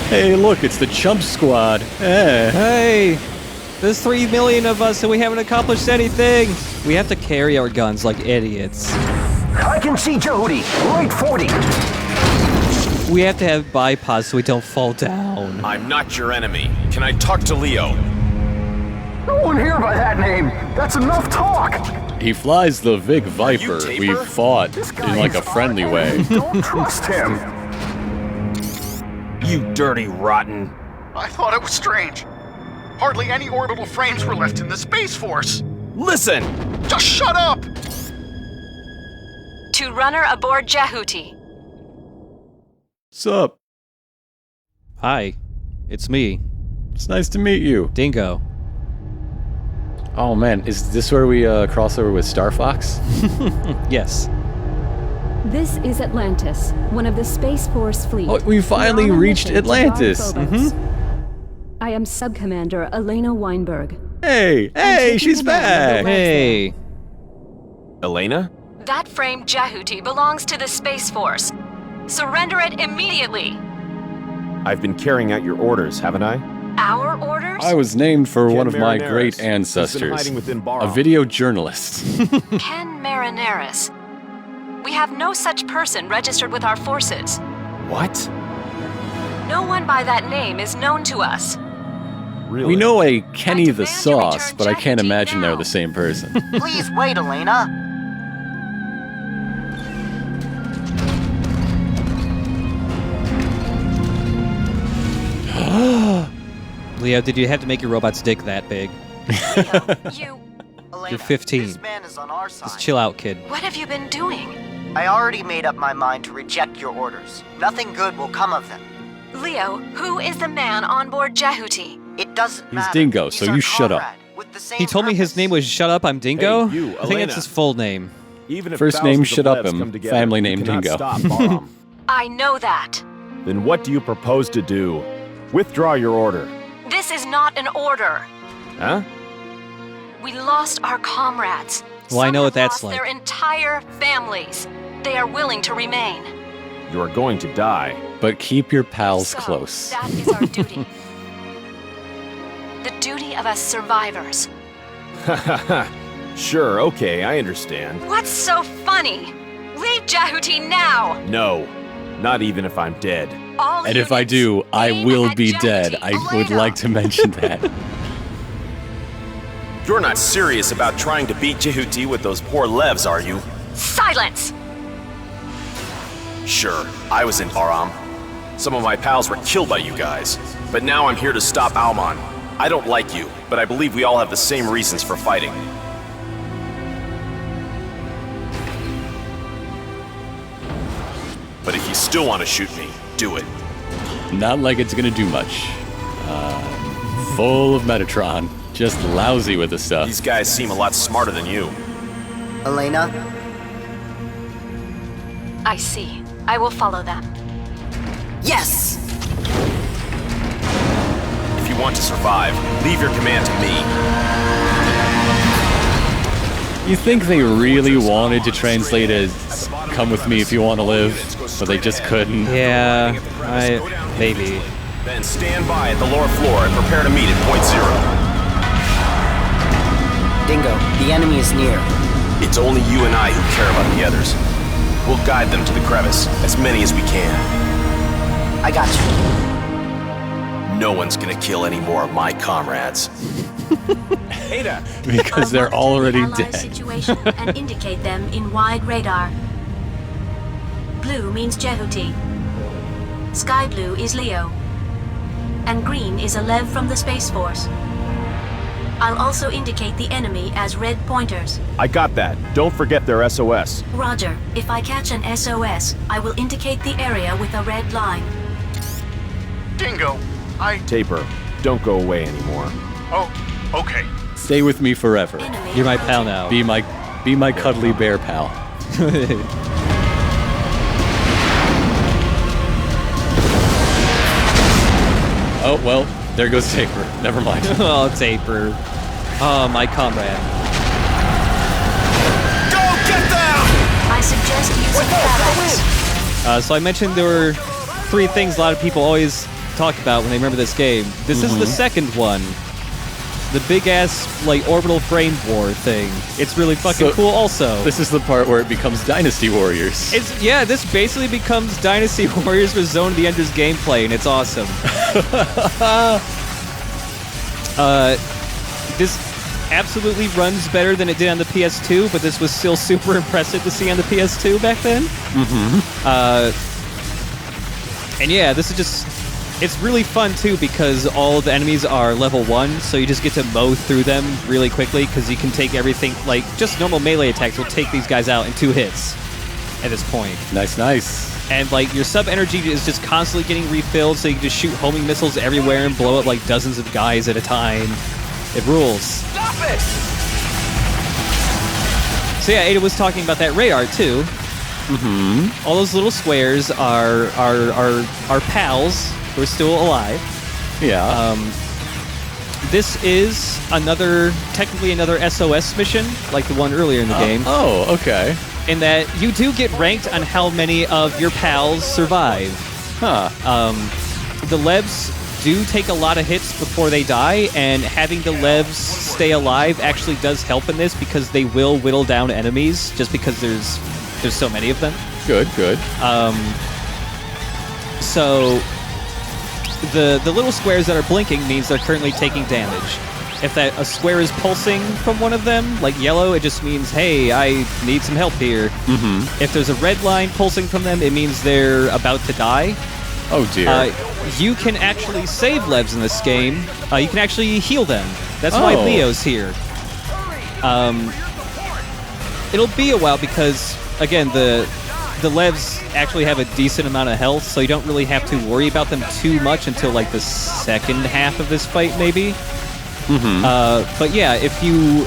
Hey, look, it's the Chump Squad. Hey, there's 3 million of us and we haven't accomplished anything. We have to carry our guns like idiots. I can see Jody. Right 40. We have to have bipods so we don't fall down. I'm not your enemy. Can I talk to Leo? No one here by that name. That's enough talk. He flies the Vic Viper. Taper? We fought This guy in like a is friendly fine. way. Don't trust him. You dirty rotten. I thought it was strange. Hardly any orbital frames were left in the Space Force. Listen! Just shut up! To runner aboard Jehuti. Sup? Hi, it's me, It's nice to meet you. Dingo. Oh man, is this where we cross over with Star Fox? Yes. This is Atlantis, one of the Space Force fleet. Oh, we finally We're on a reached mission to guard Atlantis. Phobos. I am Sub-Commander Elena Weinberg. Hey, taking she's command of back. the Hey. Elena? That frame Jehuti belongs to the Space Force. Surrender it immediately. I've been carrying out your orders, haven't I? Our orders? I was named for one of my Marineris. great He's been ancestors, hiding within a Barham. video journalist. Ken Marineris. We have no such person registered with our forces. What? No one by that name is known to us. Really? We know a Kenny the demand you Sauce, return but I can't Jehuti imagine they're now. the same person. Please wait, Elena. Leo, did you have to make your robot's dick that big? You... Elena, You're 15. This man is on our side. Just chill out, kid. What have you been doing? I already made up my mind to reject your orders. Nothing good will come of them. Leo, who is the man on board Jehuti? It doesn't He's matter. Dingo, He's so our you shut up. comrade with the same He told me his purpose. name was Shut Up, I'm Dingo? Hey, you, I think Elena. that's his full name. Even if First name, thousands shut of up Levs him. come together, Family you name, cannot Dingo. Stop Barham. I know that. Then what do you propose to do? Withdraw your order. This is not an order. Huh? We lost our comrades. Well, I know Some what have that's lost like. Their entire families. They are willing to remain. You are going to die. But keep your pals So, close. That is our duty. The duty of us survivors. Sure, okay, I understand. What's so funny? Leave Jehuti now! No, not even if I'm dead. All And if I units, do, I aim will at be Jehuti. dead. I would Elena. like to mention that. You're not serious about trying to beat Jehuti with those poor Levs, are you? Silence! Sure, I was in Barham. Some of my pals were killed by you guys. But now I'm here to stop Alman. I don't like you, but I believe we all have the same reasons for fighting. But if you still want to shoot me, do it. Not like it's gonna do much. Full of Metatron. Just lousy with the stuff. These guys seem a lot smarter than you. Elena, I see. I will follow them. yes! If you want to survive, leave your command to me. You think they really wanted to translate as "come with me if you want to live," but they just couldn't? Yeah, maybe. Then stand by at the lower floor and prepare to meet at point zero. Dingo, the enemy is near. It's only you and I who care about the others. We'll guide them to the crevice, as many as we can. I got you. No one's gonna kill any more of my comrades. Ada! Because they're already dead. Situation and indicate them in wide radar. Blue means Jehuti. Sky blue is Leo. And green is a Lev from the Space Force. I'll also indicate the enemy as red pointers. I got that. Don't forget their SOS. Roger. If I catch an SOS, I will indicate the area with a red line. Dingo, Taper, don't go away anymore. Oh, okay. Stay with me forever. Enemy You're my pal approaching. now. Be my cuddly bear pal. Oh well, there goes Taper. Never mind. Oh, Taper. Oh, my comrade. Go get them! I suggest using barracks. So I mentioned there were 3 things a lot of people always talk about when they remember this game. This is the second one. The big-ass, like, orbital frame war thing. It's really fucking cool also. This is the part where it becomes Dynasty Warriors. Yeah, this basically becomes Dynasty Warriors with Zone of the Enders gameplay, and it's awesome. This absolutely runs better than it did on the PS2, but this was still super impressive to see on the PS2 back then. And yeah, this is just... It's really fun, too, because all the enemies are level 1, so you just get to mow through them really quickly, because you can take everything... Like, just normal melee attacks will take these guys out in 2 hits at this point. Nice, nice. And, like, your sub-energy is just constantly getting refilled, so you can just shoot homing missiles everywhere and blow up, like, dozens of guys at a time. It rules. Stop it! So yeah, Ada was talking about that radar, too. All those little squares are pals who are still alive. Yeah. This is technically another SOS mission, like the one earlier in the game. Oh, okay. In that you do get ranked on how many of your pals survive. Huh. The Levs do take a lot of hits before they die, and having the Levs stay alive actually does help in this because they will whittle down enemies just because there's so many of them. Good, good. So the little squares that are blinking means they're currently taking damage. If a square is pulsing from one of them, like yellow, it just means, hey, I need some help here. If there's a red line pulsing from them, it means they're about to die. Oh, dear. You can actually save Levs in this game. You can actually heal them. That's why Leo's here. It'll be a while because, again, the Levs actually have a decent amount of health, so you don't really have to worry about them too much until, like, the second half of this fight, maybe. But yeah, if you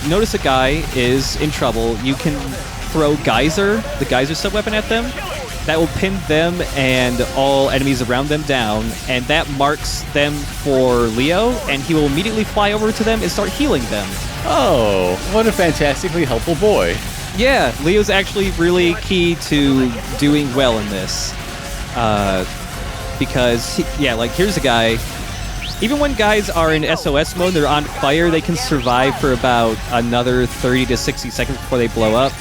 notice a guy is in trouble, you can throw the Geyser sub-weapon at them. That will pin them and all enemies around them down, and that marks them for Leo, and he will immediately fly over to them and start healing them. Oh, what a fantastically helpful boy. Yeah, Leo's actually really key to doing well in this. Because, like, here's a guy. Even when guys are in SOS mode, they're on fire, they can survive for about another 30 to 60 seconds before they blow up.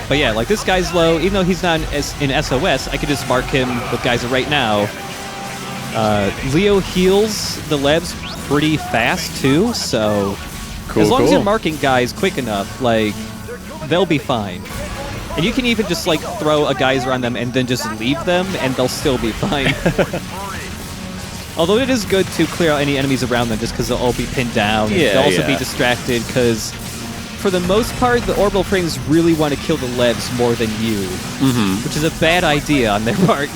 But yeah, like, this guy's low. Even though he's not in SOS, I could just mark him with Geyser right now. Leo heals the Levs pretty fast, too, so... as long as you're marking guys quick enough, like, they'll be fine. And you can even just, like, throw a Geyser on them and then just leave them, and they'll still be fine. Although it is good to clear out any enemies around them just because they'll all be pinned down. And they'll also be distracted because, for the most part, the orbital frames really want to kill the Levs more than you. Which is a bad idea on their part.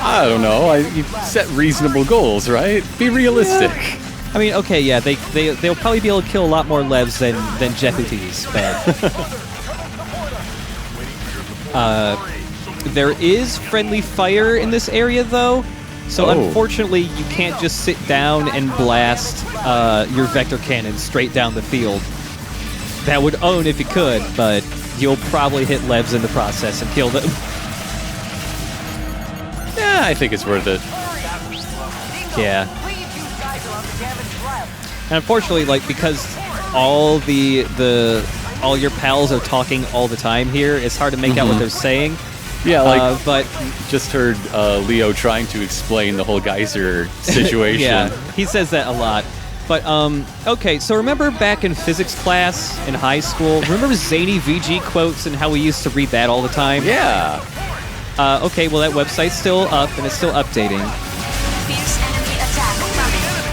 I don't know. You set reasonable goals, right? Be realistic. Yeah. I mean, okay, yeah, they'll probably be able to kill a lot more Levs than Jehutis, but... there is friendly fire in this area, though, so unfortunately you can't just sit down and blast your vector cannon straight down the field. That would own if you could, but you'll probably hit Levs in the process and kill them. Yeah, I think it's worth it. Yeah. And unfortunately, like, because all all your pals are talking all the time here, it's hard to make out what they're saying. Yeah, like, but just heard Leo trying to explain the whole Geyser situation. Yeah, he says that a lot. But, okay, so remember back in physics class in high school, remember zany VG quotes and how we used to read that all the time? Yeah. Okay, well, that website's still up, and it's still updating.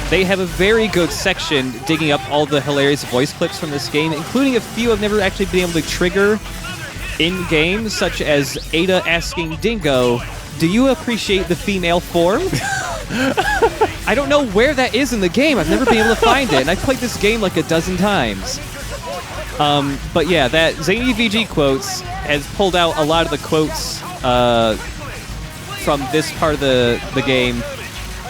They have a very good section digging up all the hilarious voice clips from this game, including a few I've never actually been able to trigger in-game, such as Ada asking Dingo, "Do you appreciate the female form?" I don't know where that is in the game. I've never been able to find it, and I've played this game like a dozen times. But yeah, that Zany VG Quotes has pulled out a lot of the quotes from this part of the game.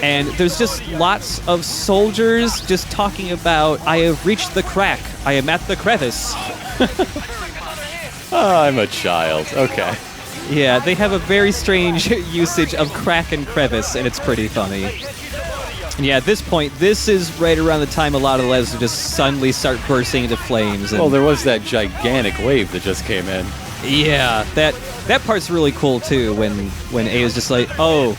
And there's just lots of soldiers just talking about, "I have reached the crack. I am at the crevice." Oh, I'm a child. Okay. Yeah, they have a very strange usage of crack and crevice, and it's pretty funny. And yeah, at this point, this is right around the time a lot of the levels just suddenly start bursting into flames. And Well, there was that gigantic wave that just came in. yeah, that part's really cool too. When Ada's just like, oh,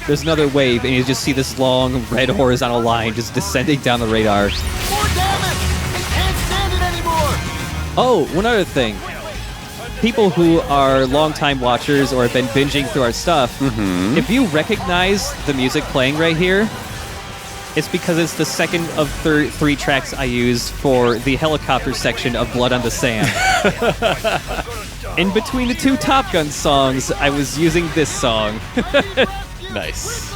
there's another wave, and you just see this long red horizontal line just descending down the radar. More damage! I can't stand it anymore! Oh, one other thing. People who are longtime watchers or have been binging through our stuff, if you recognize the music playing right here, it's because it's the second of three tracks I use for the helicopter section of Blood on the Sand. In between the two Top Gun songs, I was using this song. Nice.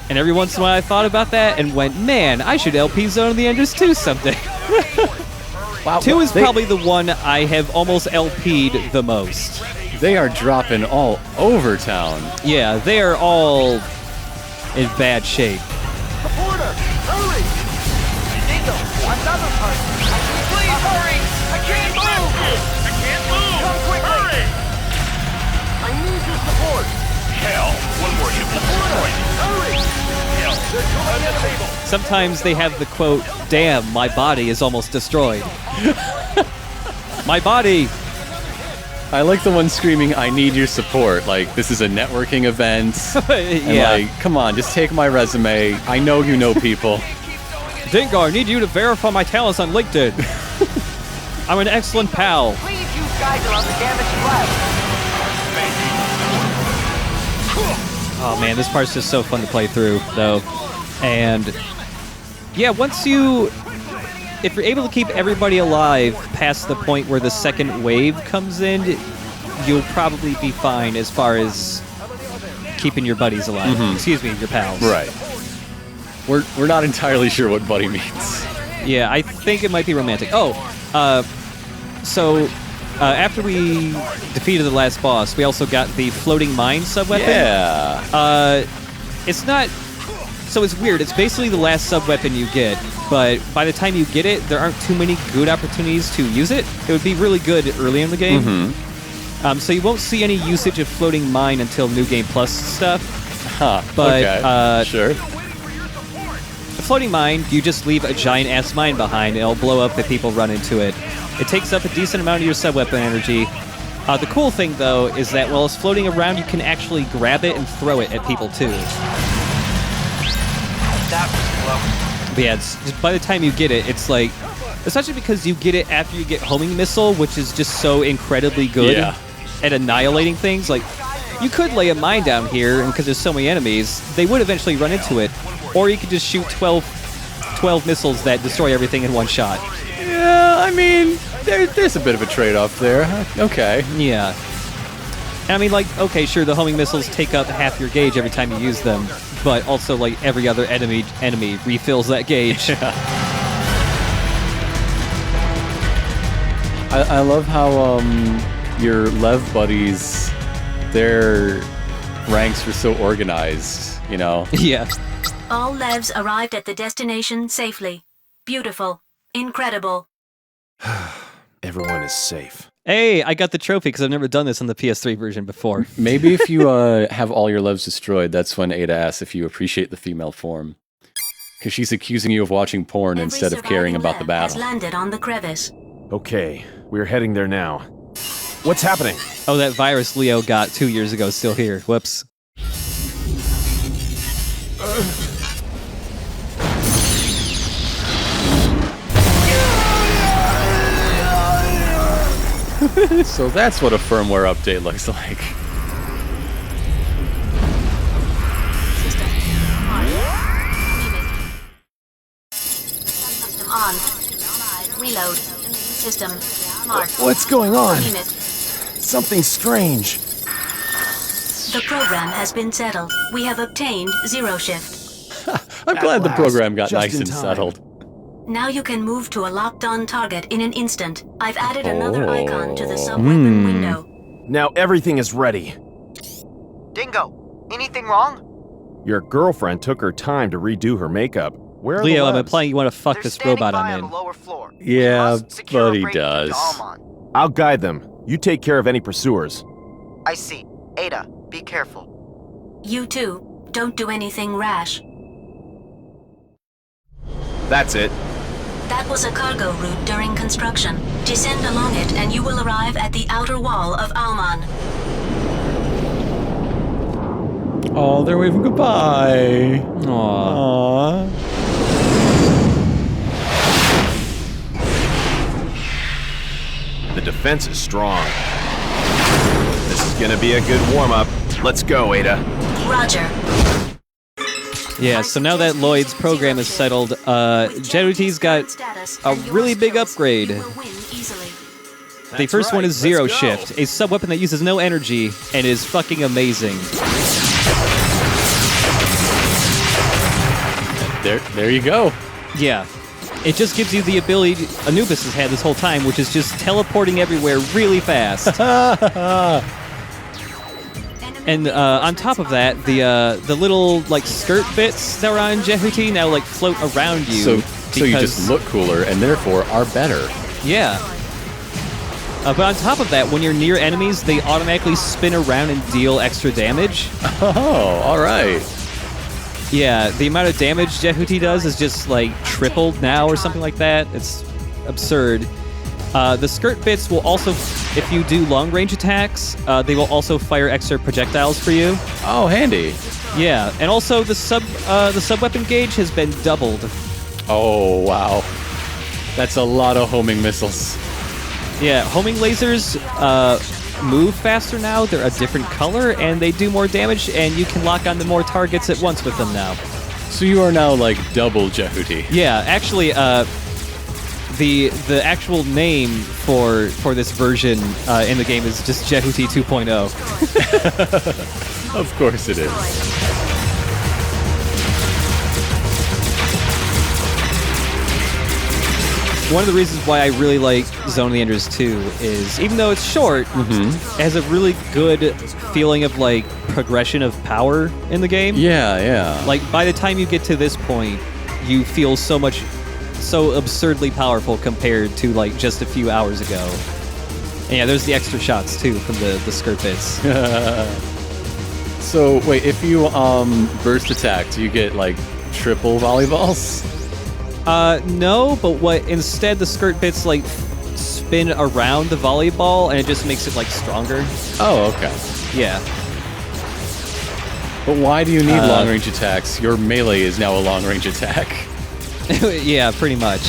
And every once in a while I thought about that and went, man, I should LP Zone the Enders 2 someday. Wow, 2 is probably the one I have almost LP'd the most. They are dropping all over town. Yeah, they are all in bad shape. Reporter, hurry! Dingo, another person! Please hurry! I can't move! I can't move! Come quickly! Hurry! I need your support! Hell, one more hit will destroy you. Hurry! Hell, They're coming at the table! Sometimes they have the quote, damn, my body is almost destroyed. My body! I like the one screaming, I need your support. Like, this is a networking event. And Yeah. like, come on, just take my resume. I know you know people. Dingo, I need you to verify my talents on LinkedIn. I'm an excellent pal. Please use Geyser on the damaged flag. Oh man, this part's just so fun to play through, though. And yeah, if you're able to keep everybody alive past the point where the second wave comes in, you'll probably be fine as far as keeping your buddies alive. Excuse me, your pals. Right. We're not entirely sure what buddy means. Yeah, I think it might be romantic. Oh, so after we defeated the last boss, we also got the floating mine sub-weapon. Yeah. It's not... So it's weird. It's basically the last sub-weapon you get, but by the time you get it, there aren't too many good opportunities to use it. It would be really good early in the game. So you won't see any usage of floating mine until New Game Plus stuff. Huh. But, okay. Sure. The floating mine, you just leave a giant-ass mine behind, and it'll blow up if people run into it. It takes up a decent amount of your sub-weapon energy. The cool thing, though, is that while it's floating around, you can actually grab it and throw it at people, too. That was close. But yeah, by the time you get it, it's like... Especially because you get it after you get homing missile, which is just so incredibly good at annihilating things. Like, you could lay a mine down here, and because there's so many enemies, they would eventually run into it. Or you could just shoot 12 missiles that destroy everything in one shot. Yeah, I mean, there's a bit of a trade-off there. Okay. Yeah. And I mean, like, okay, sure, the homing missiles take up half your gauge every time you use them, but also, like, every other enemy refills that gauge. I love how your Lev buddies, their ranks were so organized, you know? Yeah. All Levs arrived at the destination safely. Beautiful. Incredible. Everyone is safe. Hey, I got the trophy because I've never done this on the PS3 version before. Maybe if you have all your Levs destroyed, that's when Ada asks if you appreciate the female form. Because she's accusing you of watching porn Every instead of caring about the surviving Lev has battle. landed on the crevice. Okay, we're heading there now. What's happening? Oh, that virus Leo got 2 years ago is still here. Whoops. So that's what a firmware update looks like. System on. Reload. System marked. What's going on? Unit. Something strange. The program has been settled. We have obtained zero shift. I'm glad the last, program got just nice in and time. settled. Now you can move to a locked-on target in an instant. I've added another icon to the sub-weapon window. Now everything is ready. Dingo, anything wrong? Your girlfriend took her time to redo her makeup. Where are Leo, the I'm Levs? implying you want to fuck They're this standing robot by I'm on in. the lower floor. Yeah, We must secure but he a breakthrough to does. Almon. I'll guide them. You take care of any pursuers. I see. Ada, be careful. You too. Don't do anything rash. That's it. That was a cargo route during construction. Descend along it and you will arrive at the outer wall of Alman. Oh, they're waving goodbye. Aww. The defense is strong. This is gonna be a good warm-up. Let's go, Ada. Roger. Yeah, so now that Lloyd's program is settled, Jeruti's got a really big upgrade. The first one is Zero Shift, a sub-weapon that uses no energy and is fucking amazing. There you go. Yeah. It just gives you the ability Anubis has had this whole time, which is just teleporting everywhere really fast. And on top of that, the little like skirt bits that are on Jehuti now like float around you. So you just look cooler and therefore are better. Yeah. But on top of that, when you're near enemies, they automatically spin around and deal extra damage. Oh, all right. Yeah, the amount of damage Jehuti does is just like tripled now or something like that. It's absurd. The skirt bits will also, if you do long-range attacks, they will also fire extra projectiles for you. Oh, handy. Yeah, and also the sub-weapon gauge has been doubled. Oh, wow. That's a lot of homing missiles. Yeah, homing lasers move faster now. They're a different color, and they do more damage, and you can lock onto more targets at once with them now. So you are now like double Jehuti. Yeah, actually, the actual name for this version in the game is just Jehuti 2.0. Of course it is. One of the reasons why I really like Zone of the Enders 2 is, even though it's short, it has a really good feeling of like progression of power in the game. Yeah, yeah. Like by the time you get to this point, you feel so absurdly powerful compared to like just a few hours ago. And yeah, there's the extra shots too from the skirt bits. So wait, if you burst attack, do you get like triple volleyballs? No, but instead the skirt bits like spin around the volleyball and it just makes it like stronger. Oh, okay. Yeah. But why do you need long-range attacks? Your melee is now a long-range attack. Yeah, pretty much.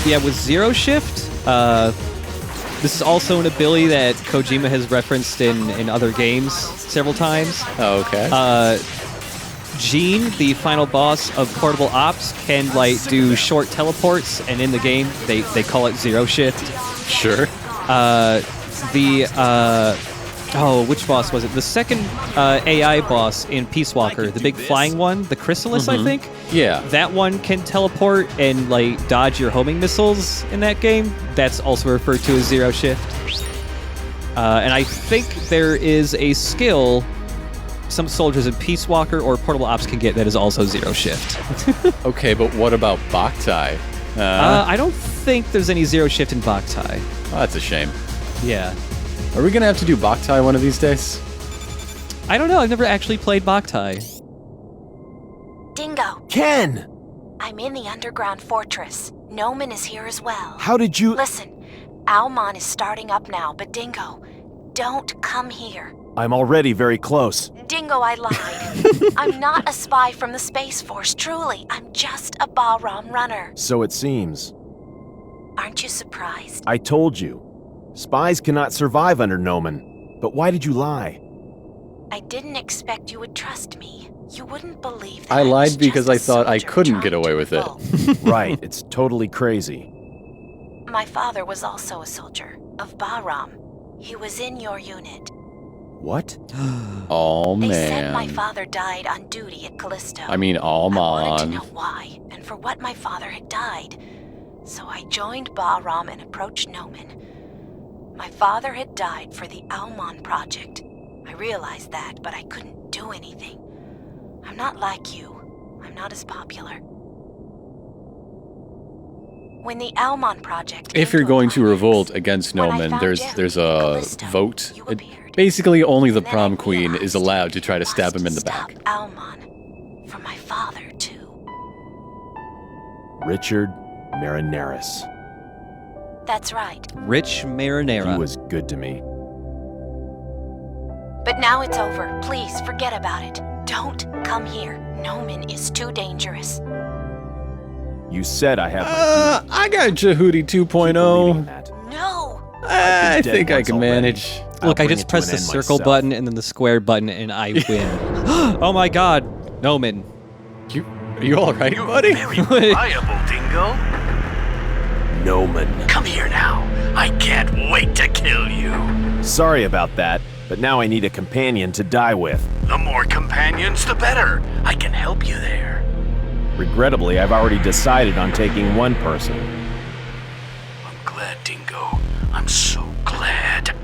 Yeah, with Zero Shift, this is also an ability that Kojima has referenced in other games several times. Oh, okay. Gene, the final boss of Portable Ops, can like do short teleports, and in the game they call it Zero Shift. Sure. Which boss was it? The second AI boss in Peace Walker, the big flying one, the Chrysalis, I think? Yeah. That one can teleport and like dodge your homing missiles in that game. That's also referred to as Zero Shift. And I think there is a skill some soldiers in Peace Walker or Portable Ops can get that is also Zero Shift. Okay, but what about Boktai? I don't think there's any Zero Shift in Boktai. Oh, that's a shame. Yeah. Are we gonna have to do Boktai one of these days? I don't know. I've never actually played Boktai. Dingo, Ken! I'm in the underground fortress. Noman is here as well. How did you... Listen, Alman is starting up now, but Dingo, don't come here. I'm already very close. Dingo, I lied. I'm not a spy from the Space Force, truly. I'm just a Bahram runner. So it seems. Aren't you surprised? I told you. Spies cannot survive under Noman. But why did you lie? I didn't expect you would trust me. You wouldn't believe that I lied was because just I a thought I soldier couldn't get trying away to with it. evolve. Right, it's totally crazy. My father was also a soldier of Bahram. He was in your unit. What? Oh, They man. said my father died on duty at Callisto. I mean, Alman. I wanted to know why and for what my father had died. So I joined Bahram and approached Noman. My father had died for the Alman project. I realized that, but I couldn't do anything. I'm not like you. I'm not as popular. When the Almon project. If came you're going our to lives, revolt against when I Noman, found there's Jehu, a Callisto, vote. you appeared. Basically, only the And then I prom queen is realized allowed to try to I stab him in the must back. stop Almon from my father too. Richard Marinaris. That's right. Rich Marinara. He was good to me. But now it's over. Please forget about it. Don't come here. Noman is too dangerous. You said I have my I got Jehudi 2.0. No. I dead think I once can already. manage. Look, I bring just it to pressed an the end circle myself. button and then the square button, and I win. Oh my god, Noman. Are you all right, buddy? Very reliable, Dingo. Noman. Come here now. I can't wait to kill you. Sorry about that, but now I need a companion to die with. The more companions, the better. I can help you there. Regrettably, I've already decided on taking one person. I'm glad, Dingo. I'm so glad.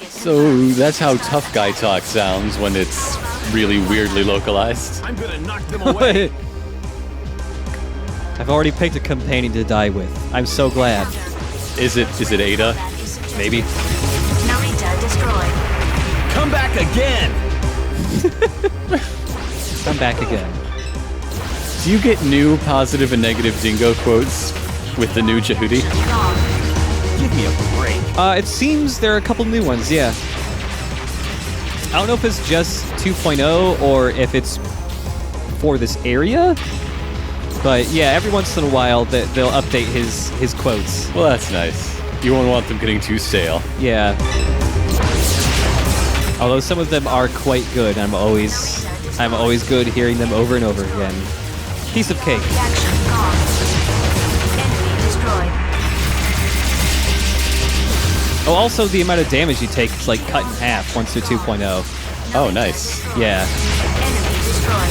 So that's how tough guy talk sounds when it's really weirdly localized. I'm gonna knock them away. I've already picked a companion to die with. I'm so glad. Is it Ada? Maybe. Narita destroyed. Come back again! I'm back again. Do you get new positive and negative Dingo quotes with the new Jehudi? Gone. Give me a break. It seems there are a couple new ones, yeah. I don't know if it's just 2.0 or if it's for this area. But yeah, every once in a while they'll update his quotes. Well, that's nice. You won't want them getting too stale. Yeah. Although some of them are quite good. I'm always good hearing them over and over again. Piece of cake. Reaction gone. Enemy destroyed. Oh, also the amount of damage you take is like cut in half once you're 2.0. Oh, nice. Yeah. Enemy destroyed.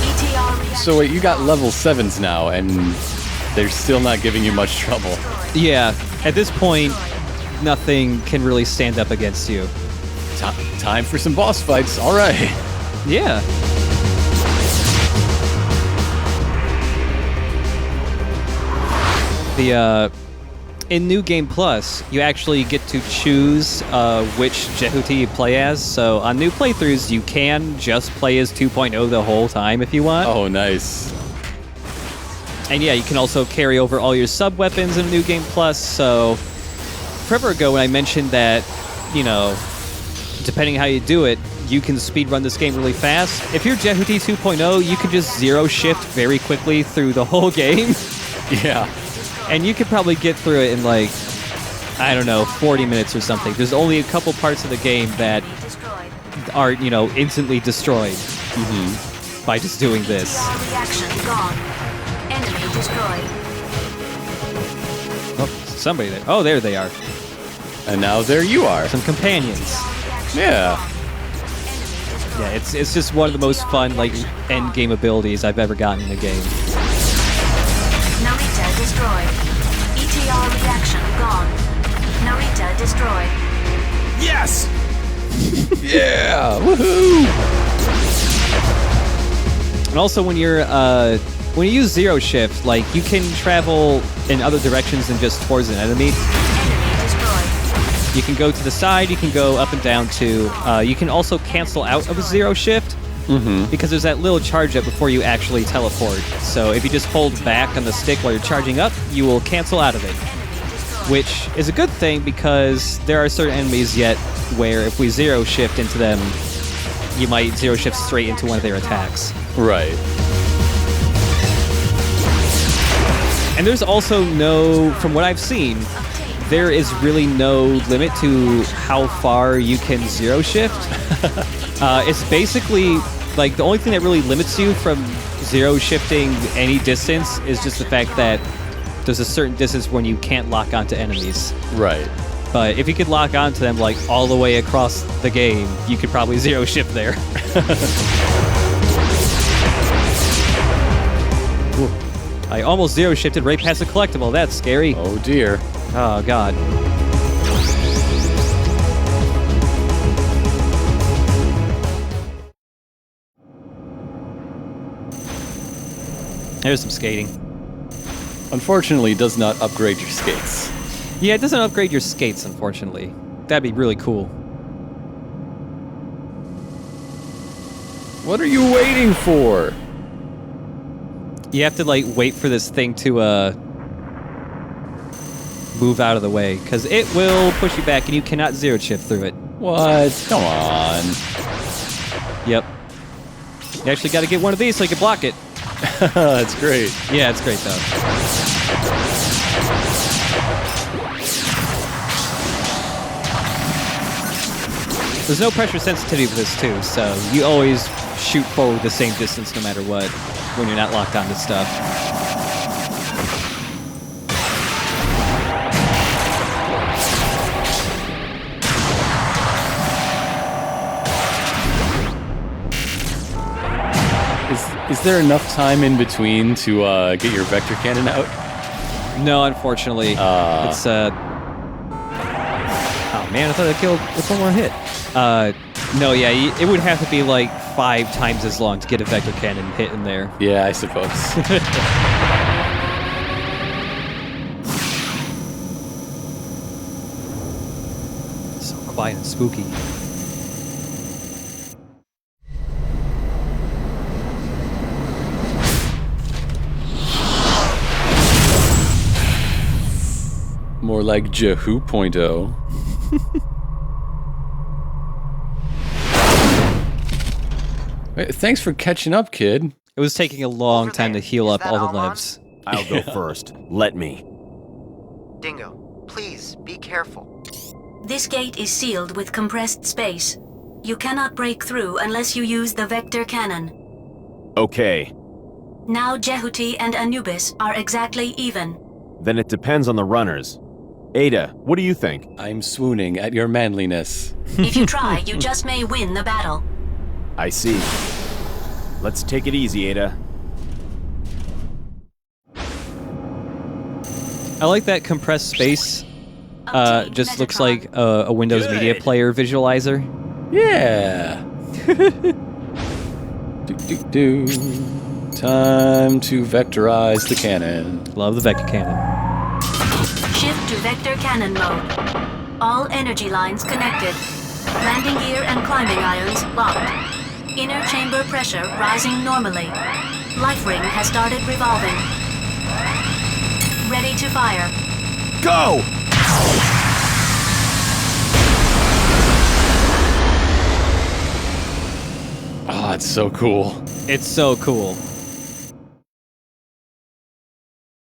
ETR reaction. So wait, you got level 7s now, and they're still not giving you much trouble. Yeah. At this point, nothing can really stand up against you. Time for some boss fights. All right. Yeah. In New Game Plus, you actually get to choose which Jehuti you play as. So on new playthroughs, you can just play as 2.0 the whole time if you want. Oh, nice. And yeah, you can also carry over all your sub-weapons in New Game Plus. So forever ago when I mentioned that, you know, depending how you do it, you can speedrun this game really fast. If you're Jehuti 2.0, you can just zero shift very quickly through the whole game. Yeah. And you could probably get through it in like, I don't know, 40 minutes or something. There's only a couple parts of the game that are, you know, instantly destroyed by just doing this. ETR reaction gone. Enemy destroyed. Oh, somebody there. Oh, there they are. And now there you are. Some companions. Yeah. Yeah, it's just one of the most fun, like, end game abilities I've ever gotten in a game. Narita destroyed. ETR reaction gone. Narita destroyed. Yes! Yeah. Woohoo! And also when you use zero shift, like, you can travel in other directions than just towards an enemy. Enemy destroyed. You can go to the side, you can go up and down too. You can also cancel out of a zero shift because there's that little charge up before you actually teleport. So if you just hold back on the stick while you're charging up, you will cancel out of it. Which is a good thing because there are certain enemies yet where if we zero shift into them, you might zero shift straight into one of their attacks. Right. And there's also no, from what I've seen, there is really no limit to how far you can zero shift. It's basically, like, the only thing that really limits you from zero shifting any distance is just the fact that there's a certain distance when you can't lock onto enemies. Right. But if you could lock onto them, like, all the way across the game, you could probably zero shift there. Ooh. I almost zero shifted right past a collectible. That's scary. Oh dear. Oh, God. There's some skating. Unfortunately, it does not upgrade your skates. Yeah, it doesn't upgrade your skates, unfortunately. That'd be really cool. What are you waiting for? You have to, like, wait for this thing to, move out of the way, because it will push you back, and you cannot zero shift through it. What? Come on. Yep. You actually got to get one of these so you can block it. That's great. Yeah, it's great, though. There's no pressure sensitivity with this, too, so you always shoot forward the same distance no matter what when you're not locked onto stuff. Is there enough time in between to get your vector cannon out? No, unfortunately. It's, oh man, I thought I killed with one more hit. No, yeah, it would have to be like 5 times as long to get a vector cannon hit in there. Yeah, I suppose. So quiet and spooky. More like Jehu .0. Wait, thanks for catching up, kid. It was taking a long Over time to there. heal Is up that all the Almond? lives. I'll go first. Let me. Dingo, please be careful. This gate is sealed with compressed space. You cannot break through unless you use the vector cannon. Okay. Now Jehuti and Anubis are exactly even. Then it depends on the runners. Ada, what do you think? I'm swooning at your manliness. If you try, you just may win the battle. I see. Let's take it easy, Ada. I like that compressed space. Obtain Just looks Metatron. like a Windows Media Player visualizer. Yeah. do. Time to vectorize the cannon. Love the vector cannon. Shift to vector cannon mode. All energy lines connected. Landing gear and climbing irons locked. Inner chamber pressure rising normally. Life ring has started revolving. Ready to fire. Go! Oh, it's so cool. It's so cool.